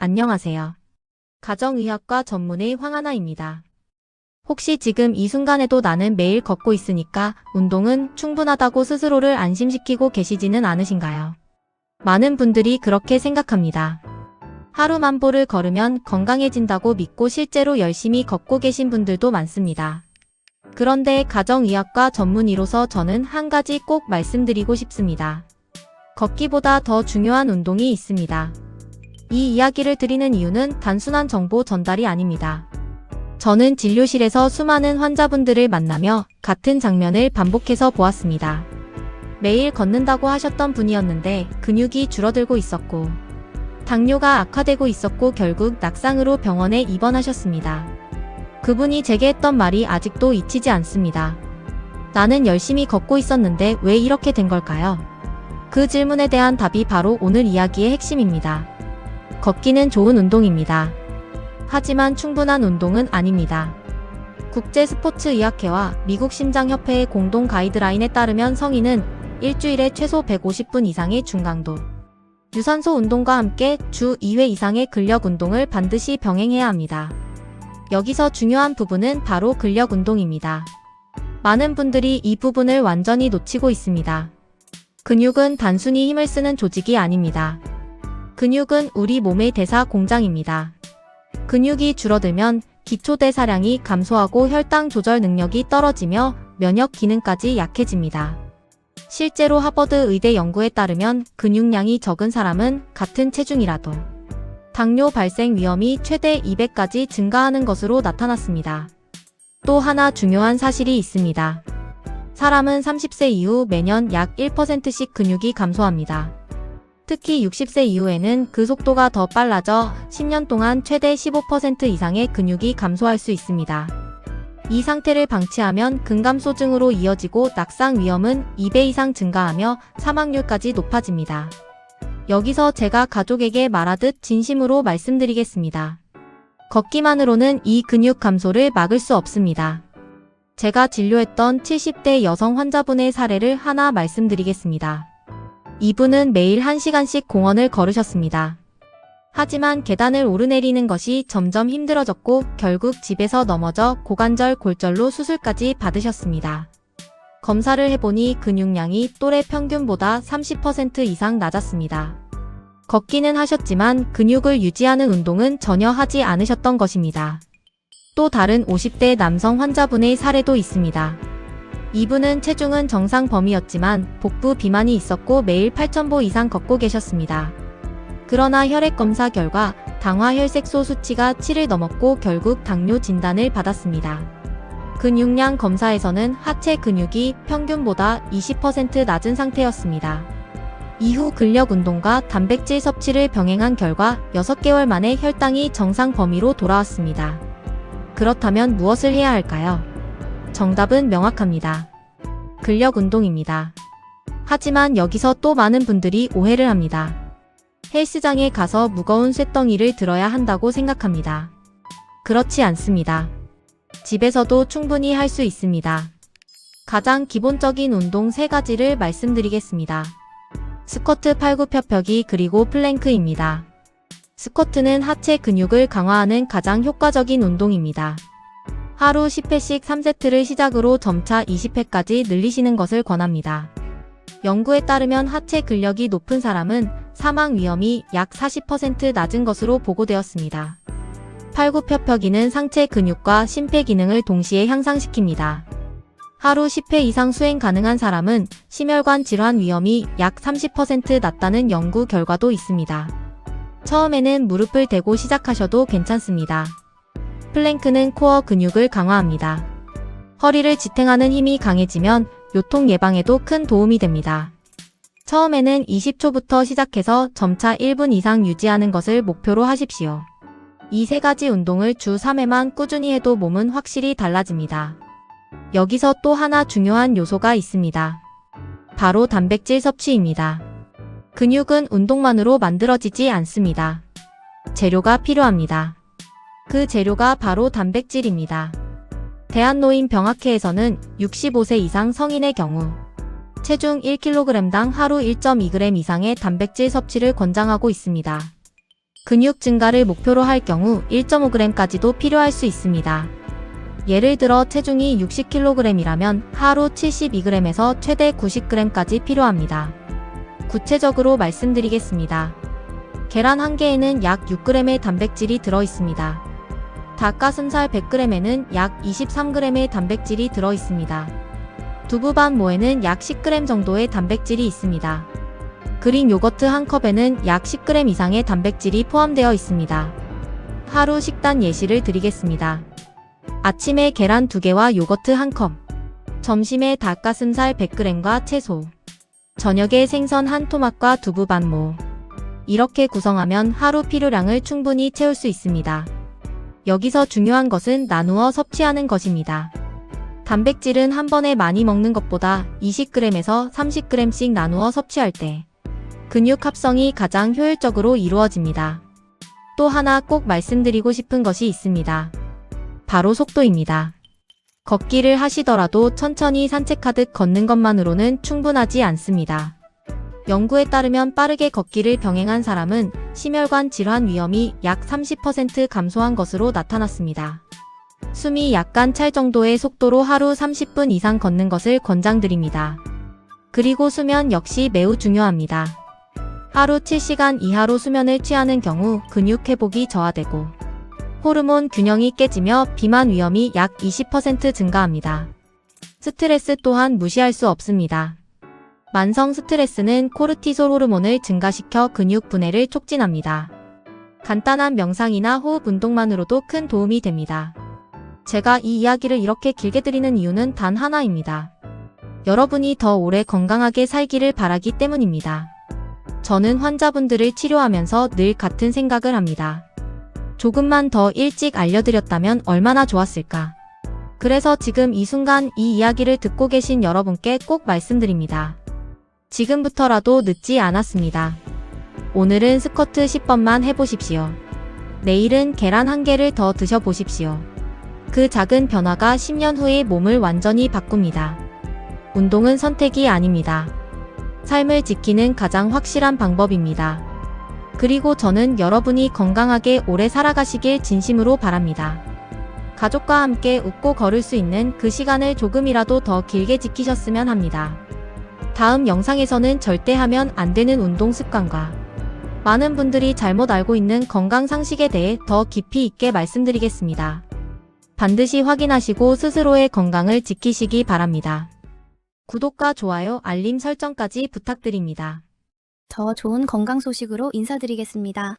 안녕하세요. 가정의학과 전문의 황하나입니다. 혹시 지금 이 순간에도 나는 매일 걷고 있으니까 운동은 충분하다고 스스로를 안심시키고 계시지는 않으신가요? 많은 분들이 그렇게 생각합니다. 하루 1000보를 걸으면 건강해진다고 믿고 실제로 열심히 걷고 계신 분들도 많습니다. 그런데 가정의학과 전문의로서 저는 한 가지 꼭 말씀드리고 싶습니다. 걷기보다 더 중요한 운동이 있습니다. 이 이야기를 드리는 이유는 단순한 정보 전달이 아닙니다. 저는 진료실에서 수많은 환자분들을 만나며 같은 장면을 반복해서 보았습니다. 매일 걷는다고 하셨던 분이었는데 근육이 줄어들고 있었고 당뇨가 악화되고 있었고 결국 낙상으로 병원에 입원하셨습니다. 그분이 제게 했던 말이 아직도 잊히지 않습니다. 나는 열심히 걷고 있었는데 왜 이렇게 된 걸까요? 그 질문에 대한 답이 바로 오늘 이야기의 핵심입니다. 걷기는 좋은 운동입니다. 하지만 충분한 운동은 아닙니다. 국제스포츠의학회와 미국 심장협회의 공동 가이드라인에 따르면 성인은 일주일에 최소 150분 이상의 중강도 유산소 운동과 함께 주 2회 이상의 근력 운동을 반드시 병행해야 합니다. 여기서 중요한 부분은 바로 근력 운동입니다. 많은 분들이 이 부분을 완전히 놓치고 있습니다. 근육은 단순히 힘을 쓰는 조직이 아닙니다. 근육은 우리 몸의 대사 공장입니다. 근육이 줄어들면 기초대사량이 감소하고 혈당 조절 능력이 떨어지며 면역 기능까지 약해집니다. 실제로 하버드 의대 연구에 따르면 근육량이 적은 사람은 같은 체중이라도 당뇨 발생 위험이 최대 200까지 증가하는 것으로 나타났습니다. 또 하나 중요한 사실이 있습니다. 사람은 30세 이후 매년 약 1%씩 근육이 감소합니다. 특히 60세 이후에는 그 속도가 더 빨라져 10년 동안 최대 15% 이상의 근육이 감소할 수 있습니다. 이 상태를 방치하면 근감소증으로 이어지고 낙상 위험은 2배 이상 증가하며 사망률까지 높아집니다. 여기서 제가 가족에게 말하듯 진심으로 말씀드리겠습니다. 걷기만으로는 이 근육 감소를 막을 수 없습니다. 제가 진료했던 70대 여성 환자분의 사례를 하나 말씀드리겠습니다. 이분은 매일 1시간씩 공원을 걸으셨습니다. 하지만 계단을 오르내리는 것이 점점 힘들어졌고 결국 집에서 넘어져 고관절 골절로 수술까지 받으셨습니다. 검사를 해보니 근육량이 또래 평균보다 30% 이상 낮았습니다. 걷기는 하셨지만 근육을 유지하는 운동은 전혀 하지 않으셨던 것입니다. 또 다른 50대 남성 환자분의 사례도 있습니다. 이분은 체중은 정상 범위였지만 복부 비만이 있었고 매일 8000보 이상 걷고 계셨습니다. 그러나 혈액 검사 결과 당화 혈색소 수치가 7을 넘었고 결국 당뇨 진단을 받았습니다. 근육량 검사에서는 하체 근육이 평균보다 20% 낮은 상태였습니다. 이후 근력 운동과 단백질 섭취를 병행한 결과 6개월 만에 혈당이 정상 범위로 돌아왔습니다. 그렇다면 무엇을 해야 할까요? 정답은 명확합니다. 근력 운동입니다. 하지만 여기서 또 많은 분들이 오해를 합니다. 헬스장에 가서 무거운 쇳덩이를 들어야 한다고 생각합니다. 그렇지 않습니다. 집에서도 충분히 할 수 있습니다. 가장 기본적인 운동 3가지를 말씀드리겠습니다. 스쿼트, 팔굽혀펴기 그리고 플랭크입니다. 스쿼트는 하체 근육을 강화하는 가장 효과적인 운동입니다. 하루 10회씩 3세트를 시작으로 점차 20회까지 늘리시는 것을 권합니다. 연구에 따르면 하체 근력이 높은 사람은 사망 위험이 약 40% 낮은 것으로 보고되었습니다. 팔굽혀펴기는 상체 근육과 심폐 기능을 동시에 향상시킵니다. 하루 10회 이상 수행 가능한 사람은 심혈관 질환 위험이 약 30% 낮다는 연구 결과도 있습니다. 처음에는 무릎을 대고 시작하셔도 괜찮습니다. 플랭크는 코어 근육을 강화합니다. 허리를 지탱하는 힘이 강해지면 요통 예방에도 큰 도움이 됩니다. 처음에는 20초부터 시작해서 점차 1분 이상 유지하는 것을 목표로 하십시오. 이 3가지 운동을 주 3회만 꾸준히 해도 몸은 확실히 달라집니다. 여기서 또 하나 중요한 요소가 있습니다. 바로 단백질 섭취입니다. 근육은 운동만으로 만들어지지 않습니다. 재료가 필요합니다. 그 재료가 바로 단백질입니다. 대한노인병학회에서는 65세 이상 성인의 경우 체중 1kg당 하루 1.2g 이상의 단백질 섭취를 권장하고 있습니다. 근육 증가를 목표로 할 경우 1.5g까지도 필요할 수 있습니다. 예를 들어 체중이 60kg이라면 하루 72g에서 최대 90g까지 필요합니다. 구체적으로 말씀드리겠습니다. 계란 1개에는 약 6g의 단백질이 들어 있습니다. 닭가슴살 100g에는 약 23g의 단백질이 들어 있습니다. 두부 반 모에는 약 10g 정도의 단백질이 있습니다. 그릭 요거트 1컵에는 약 10g 이상의 단백질이 포함되어 있습니다. 하루 식단 예시를 드리겠습니다. 아침에 계란 2개와 요거트 1컵, 점심에 닭가슴살 100g과 채소, 저녁에 생선 1토막과 두부 반 모. 이렇게 구성하면 하루 필요량을 충분히 채울 수 있습니다. 여기서 중요한 것은 나누어 섭취하는 것입니다. 단백질은 한 번에 많이 먹는 것보다 20g에서 30g씩 나누어 섭취할 때 근육 합성이 가장 효율적으로 이루어집니다. 또 하나 꼭 말씀드리고 싶은 것이 있습니다. 바로 속도입니다. 걷기를 하시더라도 천천히 산책하듯 걷는 것만으로는 충분하지 않습니다. 연구에 따르면 빠르게 걷기를 병행한 사람은 심혈관 질환 위험이 약 30% 감소한 것으로 나타났습니다. 숨이 약간 찰 정도의 속도로 하루 30분 이상 걷는 것을 권장드립니다. 그리고 수면 역시 매우 중요합니다. 하루 7시간 이하로 수면을 취하는 경우 근육 회복이 저하되고 호르몬 균형이 깨지며 비만 위험이 약 20% 증가합니다. 스트레스 또한 무시할 수 없습니다. 만성 스트레스는 코르티솔 호르몬을 증가시켜 근육 분해를 촉진합니다. 간단한 명상이나 호흡 운동만으로도 큰 도움이 됩니다. 제가 이 이야기를 이렇게 길게 드리는 이유는 단 하나입니다. 여러분이 더 오래 건강하게 살기를 바라기 때문입니다. 저는 환자분들을 치료하면서 늘 같은 생각을 합니다. 조금만 더 일찍 알려드렸다면 얼마나 좋았을까. 그래서 지금 이 순간 이 이야기를 듣고 계신 여러분께 꼭 말씀드립니다. 지금부터라도 늦지 않았습니다. 오늘은 스쿼트 10번만 해보십시오. 내일은 계란 1개를 더 드셔보십시오. 그 작은 변화가 10년 후에 몸을 완전히 바꿉니다. 운동은 선택이 아닙니다. 삶을 지키는 가장 확실한 방법입니다. 그리고 저는 여러분이 건강하게 오래 살아가시길 진심으로 바랍니다. 가족과 함께 웃고 걸을 수 있는 그 시간을 조금이라도 더 길게 지키셨으면 합니다. 다음 영상에서는 절대 하면 안 되는 운동 습관과 많은 분들이 잘못 알고 있는 건강 상식에 대해 더 깊이 있게 말씀드리겠습니다. 반드시 확인하시고 스스로의 건강을 지키시기 바랍니다. 구독과 좋아요, 알림 설정까지 부탁드립니다. 더 좋은 건강 소식으로 인사드리겠습니다.